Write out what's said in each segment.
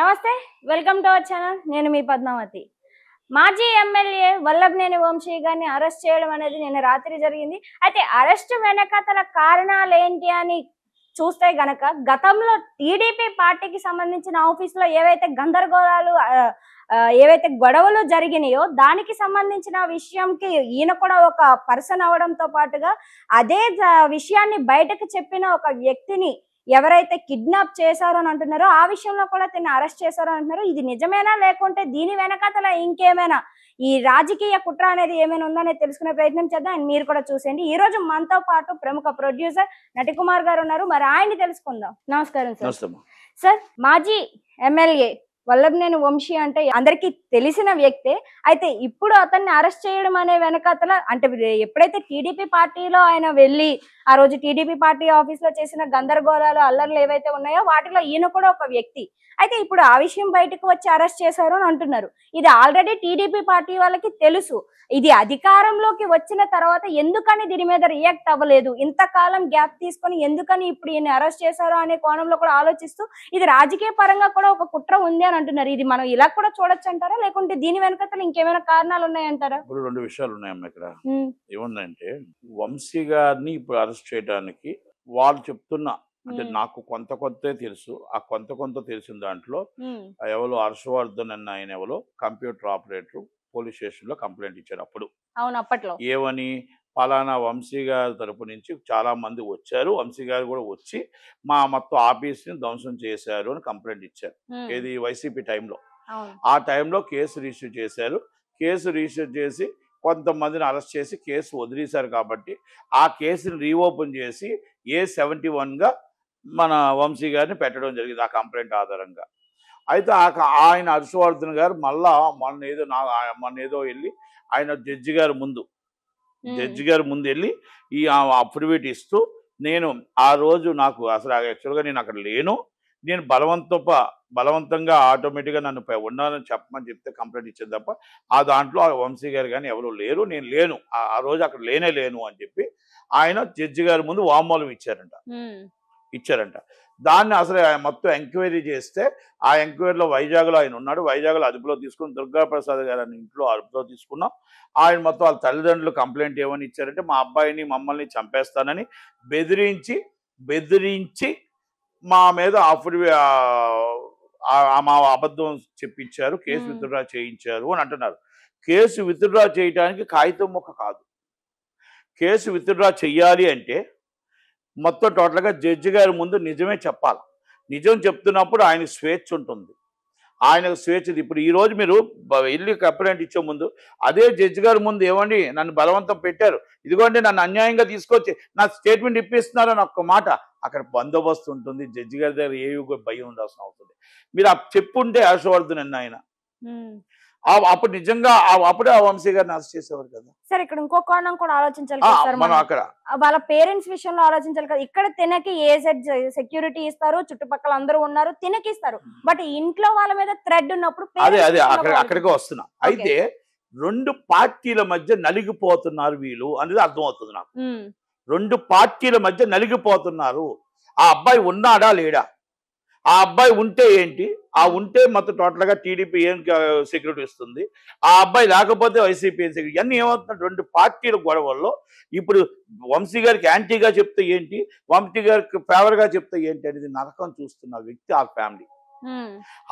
నమస్తే. Welcome to our channel. నేను మీ పద్మావతి. మాజీ ఎమ్మెల్యే వల్లభనేని వంశీ గారిని అరెస్ట్ చేయడం అనేది నిన్న రాత్రి జరిగింది. అయితే అరెస్ట్ వెనకాతల కారణాలేంటి అని చూస్తే గనక గతంలో టీడీపీ పార్టీకి సంబంధించిన ఆఫీస్‌లో ఏవైతే గందరగోళాలు ఏవైతే గొడవలు జరిగినాయో దానికి సంబంధించిన విషయంకి ఈయన కూడా ఒక పర్సన్ అవ్వడంతో పాటుగా అదే విషయాన్ని బయటకు చెప్పిన ఒక వ్యక్తిని ఎవరైతే కిడ్నాప్ చేశారో అని అంటున్నారో ఆ విషయంలో కూడా తిని అరెస్ట్ చేశారో అంటున్నారు. ఇది నిజమేనా లేకుంటే దీని వెనకాతల ఇంకేమైనా ఈ రాజకీయ కుట్ర అనేది ఏమైనా ఉందనేది తెలుసుకునే ప్రయత్నం చేద్దాం. అండ్ మీరు కూడా చూసేయండి. ఈ రోజు మనతో పాటు ప్రముఖ ప్రొడ్యూసర్ నటికుమార్ గారు ఉన్నారు. మరి ఆయన్ని తెలుసుకుందాం. నమస్కారం సార్. సార్, మాజీ ఎమ్మెల్యే వల్లభనేని వంశీ అంటే అందరికీ తెలిసిన వ్యక్తే. అయితే ఇప్పుడు అతన్ని అరెస్ట్ చేయడం అనే వెనకాతల అంటే ఎప్పుడైతే టీడీపీ పార్టీలో ఆయన వెళ్ళి ఆ రోజు టీడీపీ పార్టీ ఆఫీస్ లో చేసిన గందరగోళాలు అల్లర్లు ఏవైతే ఉన్నాయో వాటిలో ఈయన కూడా ఒక వ్యక్తి. అయితే ఇప్పుడు ఆ విషయం బయటకు వచ్చి అరెస్ట్ చేశారు అని అంటున్నారు. ఇది ఆల్రెడీ టీడీపీ పార్టీ వాళ్ళకి తెలుసు. ఇది అధికారంలోకి వచ్చిన తర్వాత ఎందుకని దీని మీద రియాక్ట్ అవ్వలేదు, ఇంతకాలం గ్యాప్ తీసుకొని ఎందుకని ఇప్పుడు ఈయన అరెస్ట్ చేశారు అనే కోణంలో కూడా ఆలోచిస్తూ ఇది రాజకీయ పరంగా కూడా ఒక కుట్ర ఉంది అని అంటున్నారు. ఇది మనం ఇలా కూడా చూడొచ్చు అంటారా, లేకుంటే దీని వెనకతలు ఇంకేమైనా కారణాలు ఉన్నాయంటారా? ఇప్పుడు రెండు విషయాలు ఉన్నాయమ్మా ఇక్కడ. ఏముందంటే వంశీ గారిని ఇప్పుడు అరెస్ట్ చేయడానికి వాళ్ళు చెప్తున్న అంటే నాకు కొంత తెలుసు. ఆ కొంత తెలిసిన దాంట్లో ఎవరో హర్షవర్ధన్ అన్న ఆయన ఎవరో కంప్యూటర్ ఆపరేటర్ పోలీస్ స్టేషన్ లో కంప్లైంట్ ఇచ్చారు. అప్పట్లో ఏమని పలానా వంశీ గారి తరపు నుంచి చాలా మంది వచ్చారు, వంశీ గారు కూడా వచ్చి మా మొత్తం ఆఫీస్ ని ధ్వంసం చేశారు అని కంప్లైంట్ ఇచ్చారు. ఏది వైసీపీ టైంలో. ఆ టైంలో కేసు రిజిస్టర్ చేశారు. కేసు రిజిస్టర్ చేసి కొంతమందిని అరెస్ట్ చేసి కేసు వదిలేశారు. కాబట్టి ఆ కేసుని రీఓపెన్ చేసి A71గా మన వంశీ గారిని పెట్టడం జరిగింది ఆ కంప్లైంట్ ఆధారంగా. అయితే ఆయన హర్షవర్ధన్ గారు మళ్ళా మొన్న ఏదో వెళ్ళి ఆయన జడ్జి గారి ముందు వెళ్ళి ఈ అఫిడవిట్ ఇస్తూ నేను ఆ రోజు నాకు అసలు యాక్చువల్గా నేను అక్కడ లేను, నేను బలవంతంగా ఆటోమేటిక్గా నన్ను ఉన్నానని చెప్పమని చెప్తే కంప్లైంట్ ఇచ్చేది తప్ప ఆ దాంట్లో వంశీ గారు కానీ ఎవరు లేరు, నేను లేను, ఆ రోజు అక్కడ లేను అని చెప్పి ఆయన జడ్జి గారి ముందు వాంగ్మూలం ఇచ్చారంట. దాన్ని అసలు మొత్తం ఎంక్వైరీ చేస్తే ఆ ఎంక్వైరీలో వైజాగ్లో ఆయన ఉన్నాడు. వైజాగ్లో అదుపులో తీసుకుని దుర్గాప్రసాద్ గారు అని ఇంట్లో అదుపులో తీసుకున్నాం. ఆయన మొత్తం వాళ్ళ తల్లిదండ్రులు కంప్లైంట్ ఏమని ఇచ్చారంటే మా అబ్బాయిని మమ్మల్ని చంపేస్తానని బెదిరించి మా మీద మా అబద్ధం చెప్పించారు, కేసు విత్డ్రా చేయించారు అని అంటున్నారు. కేసు విత్డ్రా చేయడానికి కాగితం ముక్క కాదు. కేసు విత్డ్రా చెయ్యాలి అంటే మొత్తం టోటల్గా జడ్జి గారి ముందు నిజమే చెప్పాలి. నిజం చెప్తున్నప్పుడు ఆయనకు స్వేచ్ఛ ఉంటుంది. ఆయనకు స్వేచ్ఛ. ఇప్పుడు ఈరోజు మీరు వెళ్ళి కంప్లైంట్ ఇచ్చే ముందు అదే జడ్జి గారి ముందు ఏమండి నన్ను బలవంతం పెట్టారు, ఇదిగోండి నన్ను అన్యాయంగా తీసుకొచ్చి నా స్టేట్మెంట్ ఇప్పిస్తున్నారని ఒక్క మాట అక్కడ బందోబస్తు ఉంటుంది. జడ్జి గారి దగ్గర ఏ భయం ఉండాల్సిన అవుతుంది. మీరు చెప్పుంటే హర్షవర్ధన్ అన్న ఆయన అప్పుడు నిజంగా అప్పుడే ఆ వంశీ గారిని అరెస్ట్ చేసేవారు కదా. సార్, ఇక్కడ ఇంకో కోణం కూడా ఆలోచించాలి కదా. మనం అక్కడ వాళ్ళ పేరెంట్స్ విషయంలో ఆలోచించాలి కదా. ఇక్కడ తినకి ఏజెడ్ సెక్యూరిటీ ఇస్తారు, చుట్టుపక్కల అందరూ ఉన్నారు, తినకి ఇస్తారు. బట్ ఇంట్లో వాళ్ళ మీద థ్రెడ్ ఉన్నప్పుడు అదే అక్కడికి వస్తున్నా. అయితే రెండు పార్టీల మధ్య నలిగిపోతున్నారు వీళ్ళు అనేది అర్థమవుతుంది నాకు. రెండు పార్టీల మధ్య నలిగిపోతున్నారు. ఆ అబ్బాయి ఉన్నాడా లేడా, ఆ అబ్బాయి ఉంటే ఏంటి, ఆ ఉంటే మొత్తం టోటల్గా టీడీపీ ఏం సెక్యూరిటీ ఇస్తుంది, ఆ అబ్బాయి లేకపోతే వైసీపీ ఏం సెక్యూరిటీ, ఇవన్నీ ఏమవుతుంది రెండు పార్టీల గొడవల్లో. ఇప్పుడు వంశీ గారికి యాంటీగా చెప్తే ఏంటి, వంశీ గారికి ఫేవర్గా చెప్తే ఏంటి అనేది నరకం చూస్తున్న వ్యక్తి ఆ ఫ్యామిలీ.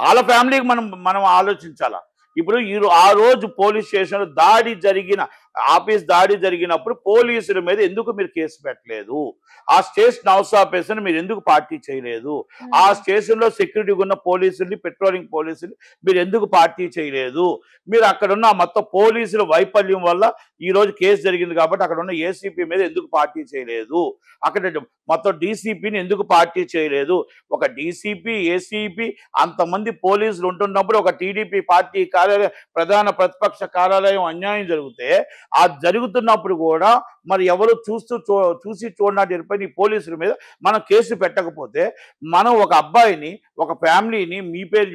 వాళ్ళ ఫ్యామిలీకి మనం ఆలోచించాలా. ఇప్పుడు ఆ రోజు పోలీస్ స్టేషన్లో ఆఫీస్ దాడి జరిగినప్పుడు పోలీసుల మీద ఎందుకు మీరు కేసు పెట్టలేదు, ఆ స్టేషన్ హౌస్ ఆఫీసర్ని మీరు ఎందుకు పార్టీ చేయలేదు, ఆ స్టేషన్లో సెక్యూరిటీ ఉన్న పోలీసుల్ని పెట్రోలింగ్ పోలీసులు మీరు ఎందుకు పార్టీ చేయలేదు, మీరు అక్కడ ఉన్న మొత్తం పోలీసుల వైఫల్యం వల్ల ఈ రోజు కేసు జరిగింది కాబట్టి అక్కడ ఉన్న ఏసీపీ మీద ఎందుకు పార్టీ చేయలేదు, అక్కడ మొత్తం డీసీపీని ఎందుకు పార్టీ చేయలేదు. ఒక డీసీపీ ఏసీపీ అంతమంది పోలీసులు ఉంటున్నప్పుడు ఒక టీడీపీ పార్టీ కార్యాలయం ప్రధాన ప్రతిపక్ష కార్యాలయం అన్యాయం జరిగితే ఆ జరుగుతున్నప్పుడు కూడా మరి ఎవరు చూసి చూడనట్టు జరిపోయి ఈ పోలీసుల మీద మనం కేసు పెట్టకపోతే మనం ఒక అబ్బాయిని ఒక ఫ్యామిలీని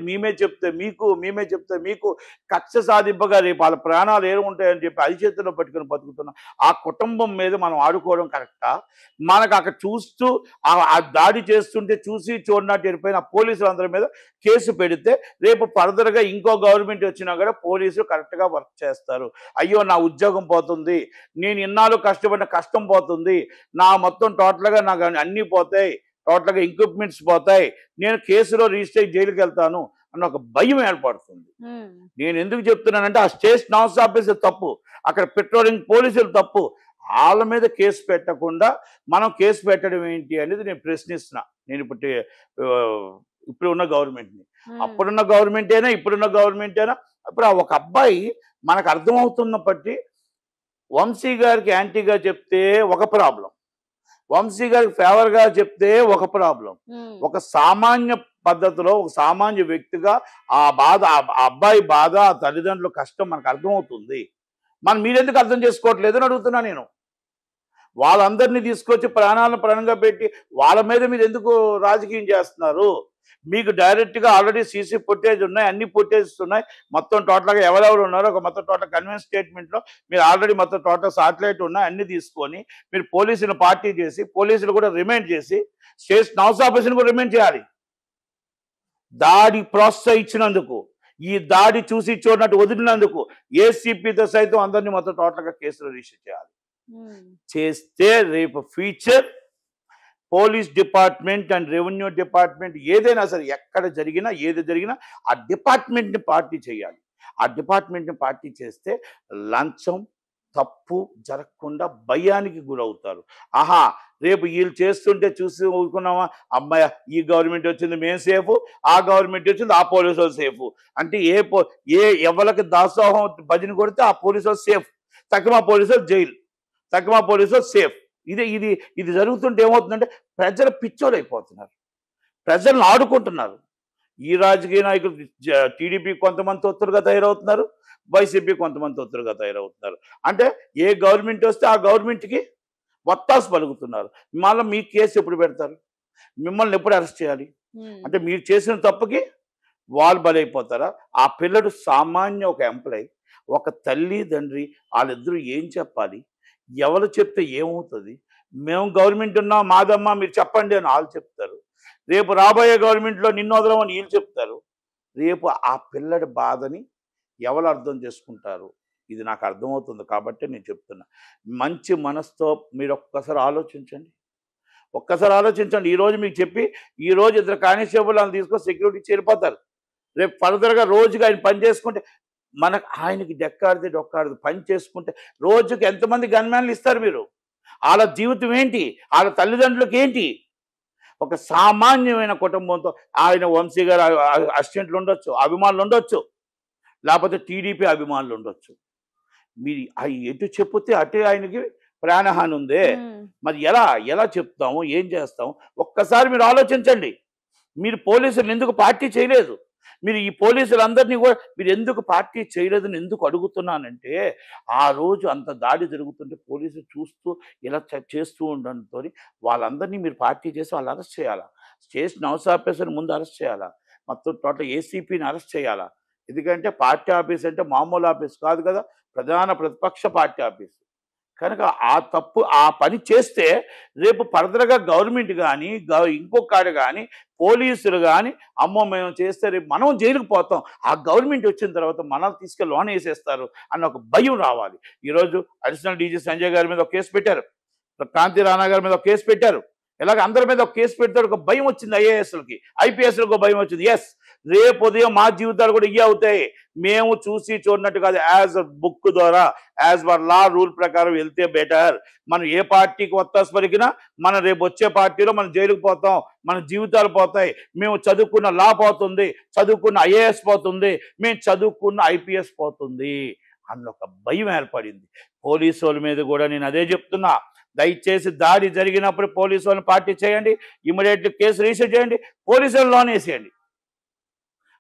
మేమే చెప్తే మీకు కక్ష సాధింపగా రేపు వాళ్ళ ప్రాణాలు ఏముంటాయని చెప్పి అరిచేతిలో పట్టుకుని బతుకుతున్న ఆ కుటుంబం మీద మనం ఆడుకోవడం కరెక్టా? మనకు అక్కడ చూస్తూ ఆ దాడి చేస్తుంటే చూసి చూడనట్టు జరిపోయిన పోలీసులందరి మీద కేసు పెడితే రేపు ఫర్దర్గా ఇంకో గవర్నమెంట్ వచ్చినా కూడా పోలీసులు కరెక్ట్గా వర్క్ చేస్తారు. అయ్యో నా ఉద్యోగం పోతుంది, నేను ఇన్నాళ్ళు కష్టపడిన కష్టం పోతుంది, నా మొత్తం టోటల్గా నాకు అన్నీ పోతాయి, టోటల్గా ఎక్విప్మెంట్స్ పోతాయి, నేను కేసులో రిజిస్టర్ అయ్యి జైలుకి వెళ్తాను అన్న ఒక భయం ఏర్పడుతుంది. నేను ఎందుకు చెప్తున్నానంటే ఆ స్టేషన్ హౌస్ ఆఫీసర్ తప్పు, అక్కడ పెట్రోలింగ్ పోలీసులు తప్పు. వాళ్ళ మీద కేసు పెట్టకుండా మనం కేసు పెట్టడం ఏంటి అనేది నేను ప్రశ్నిస్తున్నా. నేను ఇప్పుడు ఉన్న గవర్నమెంట్ని, అప్పుడున్న గవర్నమెంట్ అయినా ఇప్పుడున్న గవర్నమెంట్ అయినా, ఇప్పుడు ఒక అబ్బాయి మనకు అర్థమవుతున్న బట్టి వంశీ గారికి యాంటీగా చెప్తే ఒక ప్రాబ్లం, వంశీ గారికి ఫేవర్గా చెప్తే ఒక ప్రాబ్లం. ఒక సామాన్య పద్ధతిలో ఒక సామాన్య వ్యక్తిగా ఆ బాధ, ఆ అబ్బాయి బాధ, ఆ తల్లిదండ్రుల కష్టం మనకు అర్థమవుతుంది. మీరెందుకు అర్థం చేసుకోవట్లేదు అని అడుగుతున్నా నేను. వాళ్ళందరినీ తీసుకొచ్చి ప్రాణాలను ప్రాణంగా పెట్టి వాళ్ళ మీద మీరు ఎందుకు రాజకీయం చేస్తున్నారు? మీకు డైరెక్ట్గా ఆల్రెడీ సీసీ ఫుటేజ్ ఉన్నాయి, అన్ని ఫుటేజెస్ ఉన్నాయి, మొత్తం టోటల్గా ఎవరెవరు ఉన్నారో ఒక మొత్తం టోటల్ కన్వెన్స్ స్టేట్మెంట్లో మీరు ఆల్రెడీ మొత్తం టోటల్ సాటిలైట్ ఉన్నాయి, అన్ని తీసుకొని మీరు పోలీసులు పార్టీ చేసి పోలీసులు కూడా రిమైండ్ చేసి స్టేషన్ హౌస్ ఆఫీసర్ని కూడా రిమైండ్ చేయాలి. దాడి ప్రోత్సహించినందుకు, ఈ దాడి చూసి చూడనట్టు వదిలినందుకు ఏసీపీతో సైతం అందరినీ మొత్తం టోటల్గా కేసులు రిజిస్టర్ చేయాలి. చేస్తే రేపు future police department and revenue department ఏదైనా సరే ఎక్కడ జరిగినా ఏది జరిగినా ఆ డిపార్ట్మెంట్ని పార్టీ చేయాలి. ఆ డిపార్ట్మెంట్ని పార్టీ చేస్తే లంచం తప్పు జరగకుండా భయానికి గురవుతారు. ఆహా రేపు వీళ్ళు చేస్తుంటే చూసి ఊరుకున్నామా, అమ్మాయి ఈ గవర్నమెంట్ వచ్చింది మేము సేఫ్, ఆ గవర్నమెంట్ వచ్చింది ఆ పోలీసు వాళ్ళు సేఫ్ అంటే ఎవరికి దాసోహం భజన కొడితే ఆ పోలీసు వాళ్ళు సేఫ్, తక్కువ పోలీసు వాళ్ళు జైలు, తక్కువ పోలీసు వాళ్ళు సేఫ్. ఇది జరుగుతుంటే ఏమవుతుందంటే ప్రజలు పిచ్చోలు అయిపోతున్నారు, ప్రజలను ఆడుకుంటున్నారు. ఈ రాజకీయ నాయకులు టీడీపీ కొంతమంది తొత్తులుగా తయారవుతున్నారు, వైసీపీ కొంతమంది తొత్తులుగా తయారవుతున్నారు. అంటే ఏ గవర్నమెంట్ వస్తే ఆ గవర్నమెంట్కి వత్తాసు పలుకుతున్నారు. మళ్ళీ మీ కేసు ఎప్పుడు పెడతారు, మిమ్మల్ని ఎప్పుడు అరెస్ట్ చేయాలి? అంటే మీరు చేసిన తప్పుకి వాళ్ళు బలైపోతారా? ఆ పిల్లడు సామాన్య ఒక ఎంప్లాయ్, ఒక తల్లి తండ్రి, వాళ్ళిద్దరూ ఏం చెప్పాలి? ఎవరు చెప్తే ఏమవుతుంది? మేము గవర్నమెంట్ ఉన్నాం మాదమ్మా మీరు చెప్పండి అని వాళ్ళు చెప్తారు. రేపు రాబోయే గవర్నమెంట్లో నిన్ను వదలమని వీళ్ళు చెప్తారు. రేపు ఆ పిల్లడి బాధని ఎవరు అర్థం చేసుకుంటారు? ఇది నాకు అర్థమవుతుంది కాబట్టి నేను చెప్తున్నా. మంచి మనసుతో మీరు ఒక్కసారి ఆలోచించండి, ఈరోజు మీకు చెప్పి ఈరోజు ఇద్దరు కానిస్టేబుల్ అని తీసుకొని సెక్యూరిటీ చేరిపోతారు. రేపు ఫర్దర్గా రోజుగా ఆయన పని చేసుకుంటే ఆయనకి డొక్కాడదు పని చేసుకుంటే రోజుకి ఎంతమంది గన్మ్యాన్లు ఇస్తారు మీరు? వాళ్ళ జీవితం ఏంటి? వాళ్ళ తల్లిదండ్రులకు ఏంటి? ఒక సామాన్యమైన కుటుంబంతో ఆయన వంశీ గారు అసిస్టెంట్లు ఉండొచ్చు, అభిమానులు ఉండొచ్చు, లేకపోతే టీడీపీ అభిమానులు ఉండొచ్చు. మీరు ఎటు చెప్తే అటే ఆయనకి ప్రాణహాని ఉందే. మరి ఎలా చెప్తాము, ఏం చేస్తాము? ఒక్కసారి మీరు ఆలోచించండి. మీరు పోలీసులు ఎందుకు పార్టీ చేయలేదు? మీరు ఈ పోలీసులందరినీ కూడా మీరు ఎందుకు పార్టీ చేయలేదని ఎందుకు అడుగుతున్నానంటే, ఆ రోజు అంత దాడి జరుగుతుంటే పోలీసులు చూస్తూ ఇలా చేస్తూ ఉండడంతో వాళ్ళందరినీ మీరు పార్టీ చేసి వాళ్ళు అరెస్ట్ చేయాలా? స్టేషన్ హౌస్ ఆఫీసర్ని ముందు అరెస్ట్ చేయాలా? మొత్తం టోటల్ ఏసీపీని అరెస్ట్ చేయాలా? ఎందుకంటే పార్టీ ఆఫీస్ అంటే మామూలు ఆఫీస్ కాదు కదా, ప్రధాన ప్రతిపక్ష పార్టీ ఆఫీస్ కనుక ఆ పని చేస్తే రేపు ఫర్దర్గా గవర్నమెంట్ కానీ ఇంకొకటి కానీ పోలీసులు కానీ అమ్మో మేము చేస్తే రేపు మనం జైలుకు పోతాం, ఆ గవర్నమెంట్ వచ్చిన తర్వాత మనల్ని తీసుకెళ్ళి లోన్ వేసేస్తారు అన్న ఒక భయం రావాలి. ఈరోజు అడిషనల్ డీజీ సంజయ్ గారి మీద ఒక కేసు పెట్టారు, కాంతి రాణా గారి మీద ఒక కేసు పెట్టారు, ఇలాగ అందరి మీద ఒక కేసు పెడతాడు. ఒక భయం వచ్చింది ఐఏఎస్లకి, ఐపీఎస్లకు ఒక భయం వచ్చింది. ఎస్ రేపు ఉదయం మా జీవితాలు కూడా ఇవే అవుతాయి. మేము చూసి చూడనట్టు కాదు, యాజ్ బుక్ ద్వారా యాజ్ పర్ లా రూల్ ప్రకారం వెళ్తే బెటర్. మనం ఏ పార్టీకి ఒత్తాసు పలికినా మనం రేపు వచ్చే పార్టీలో మనం జైలుకు పోతాం, మన జీవితాలు పోతాయి. మేము చదువుకున్న లా పోతుంది, చదువుకున్న ఐఏఎస్ పోతుంది, మేము చదువుకున్న ఐపీఎస్ పోతుంది అన్న ఒక భయం ఏర్పడింది. పోలీసు వాళ్ళ మీద కూడా నేను అదే చెప్తున్నా, దయచేసి దాడి జరిగినప్పుడు పోలీసు వాళ్ళని పార్టీ చేయండి, ఇమీడియట్లీ కేసు రిజిస్టర్ చేయండి, పోలీసులను లోన్ వేసేయండి.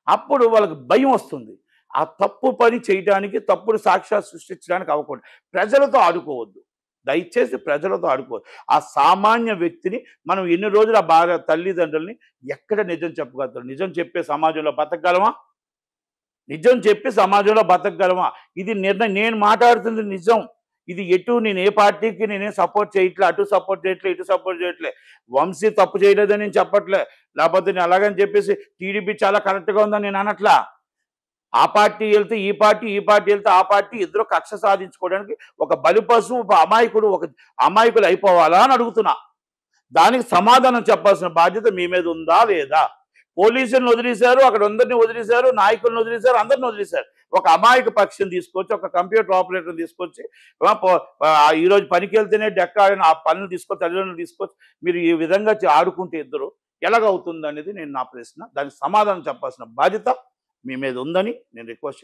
అప్పుడు వాళ్ళకి భయం వస్తుంది. ఆ తప్పు పని చేయడానికి, తప్పుడు సాక్ష్యాలు సృష్టించడానికి అవ్వకూడదు. ప్రజలతో ఆడుకోవద్దు, దయచేసి ప్రజలతో ఆడుకోవద్దు. ఆ సామాన్య వ్యక్తిని మనం ఎన్ని రోజులు ఆ బాగా తల్లిదండ్రుల్ని ఎక్కడ నిజం చెప్పగలుగుతారు? నిజం చెప్పే సమాజంలో బతకగలమా? నిజం చెప్పి సమాజంలో బతకగలమా? ఇది నిర్ణయం. నేను మాట్లాడుతుంది నిజం, ఇది ఎటు నేను ఏ పార్టీకి నేనే సపోర్ట్ చేయట్లే, అటు సపోర్ట్ చేయట్లే, ఇటు సపోర్ట్ చేయట్లే. వంశీ తప్పు చేయలేదని నేను చెప్పట్లే, లేకపోతే నేను అలాగని చెప్పేసి టీడీపీ చాలా కరెక్ట్గా ఉందని నేను అనట్లా. ఆ పార్టీ వెళ్తే ఈ పార్టీ, ఈ పార్టీ వెళ్తే ఆ పార్టీ, ఇద్దరు కక్ష సాధించుకోవడానికి ఒక బలిపశువు, ఒక అమాయకులు అయిపోవాలా అని అడుగుతున్నా. దానికి సమాధానం చెప్పాల్సిన బాధ్యత మీ మీద ఉందా లేదా? పోలీసులను వదిలేశారు, అక్కడ అందరినీ వదిలేశారు, నాయకులను వదిలేశారు, అందరిని వదిలేశారు. ఒక అమాయక పక్షిని తీసుకొచ్చి, ఒక కంప్యూటర్ ఆపరేటర్ తీసుకొచ్చి, ఈరోజు పనికి వెళ్తేనే డెక్కాలని ఆ పనులు తీసుకొచ్చి, తల్లిదండ్రులు తీసుకొచ్చి మీరు ఈ విధంగా ఆడుకుంటే ఇద్దరు ఎలాగవుతుంది అనేది నా ప్రశ్న. దానికి సమాధానం చెప్పాల్సిన బాధ్యత మీ మీద ఉందని నేను రిక్వెస్ట్ చేస్తున్నాను.